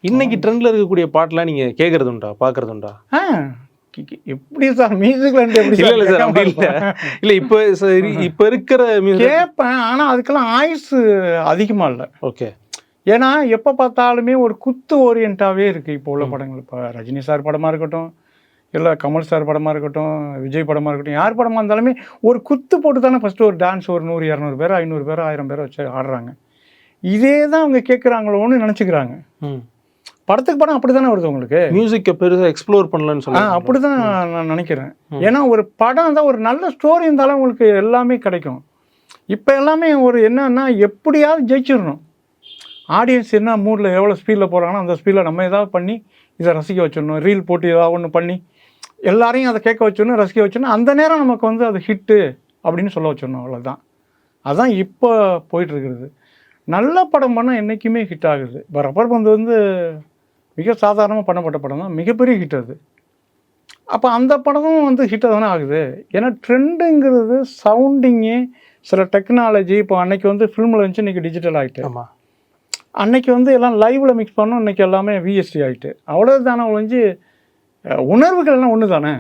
இன்னைக்கு ட்ரெண்டில் இருக்கக்கூடிய பாட்டெலாம் நீங்கள் கேட்குறது உண்டா, பார்க்குறது உண்டா? எப்படி சார் மியூசிக்ல எப்படி இல்லை இல்லை சார், அப்படி இல்லை. இல்லை இப்போ இப்போ இருக்கிற மியூசிக் கேட்பேன், ஆனால் அதுக்கெல்லாம் ஆயுசு அதிகமாக இல்லை. ஓகே. ஏன்னா எப்போ பார்த்தாலுமே ஒரு குத்து ஓரியன்டாகவே இருக்குது இப்போ உள்ள படங்கள். இப்போ ரஜினி சார் படமாக இருக்கட்டும், இல்லை கமல் சார் படமாக இருக்கட்டும், விஜய் படமாக இருக்கட்டும், யார் படமாக இருந்தாலுமே ஒரு குத்து போட்டு தானே ஃபஸ்ட்டு ஒரு டான்ஸ் ஒரு 100 200 பேர் 500 பேர் 1000 பேரை வச்சு ஆடுறாங்க. இதே தான் அவங்க கேட்குறாங்களோன்னு நினச்சிக்கிறாங்க. படத்துக்கு படம் அப்படி தானே வருது உங்களுக்கு. மியூசிக்கை பெருசாக எக்ஸ்ப்ளோர் பண்ணலன்னு சொல்லி அப்படி தான் நான் நினைக்கிறேன். ஏன்னா ஒரு படம் தான், ஒரு நல்ல ஸ்டோரி இருந்தாலும் உங்களுக்கு எல்லாமே கிடைக்கும். இப்போ எல்லாமே ஒரு என்னன்னா எப்படியாவது ஜெயிச்சிடணும். ஆடியன்ஸ் என்ன மூடில் எவ்வளோ ஸ்பீடில் போகிறாங்கன்னா அந்த ஸ்பீடில் நம்ம ஏதாவது பண்ணி இதை ரசிக்க வச்சிடணும். ரீல் போட்டு ஏதாவது ஒன்று பண்ணி எல்லாரையும் அதை கேட்க வச்சிடணும், ரசிக்க வச்சிடணும். அந்த நேரம் நமக்கு வந்து அது ஹிட்டு அப்படின்னு சொல்ல வச்சிடணும், அவ்வளோதான். அதுதான் இப்போ போயிட்டுருக்கிறது. நல்ல படம் பண்ணால் என்றைக்குமே ஹிட் ஆகுது. இப்போ ரப்பர் பந்து வந்து மிக சாதாரணமாக பண்ணப்பட்ட படம் தான், மிகப்பெரிய ஹிட் அது. அப்போ அந்த படமும் வந்து ஹிட்டாக தானே ஆகுது. ஏன்னா ட்ரெண்டுங்கிறது சவுண்டிங்கு, சில டெக்னாலஜி. இப்போ அன்னைக்கு வந்து ஃபில்மில் இருந்துச்சு, இன்றைக்கி டிஜிட்டல் ஆகிட்டு. ஆமாம். அன்னைக்கு வந்து எல்லாம் லைவில் மிக்ஸ் பண்ணோம், இன்றைக்கி எல்லாமே விஎஸ்டி ஆகிட்டு. அவ்வளோதானே ஒழிஞ்சு உணர்வுகள்லாம் ஒன்று தானே.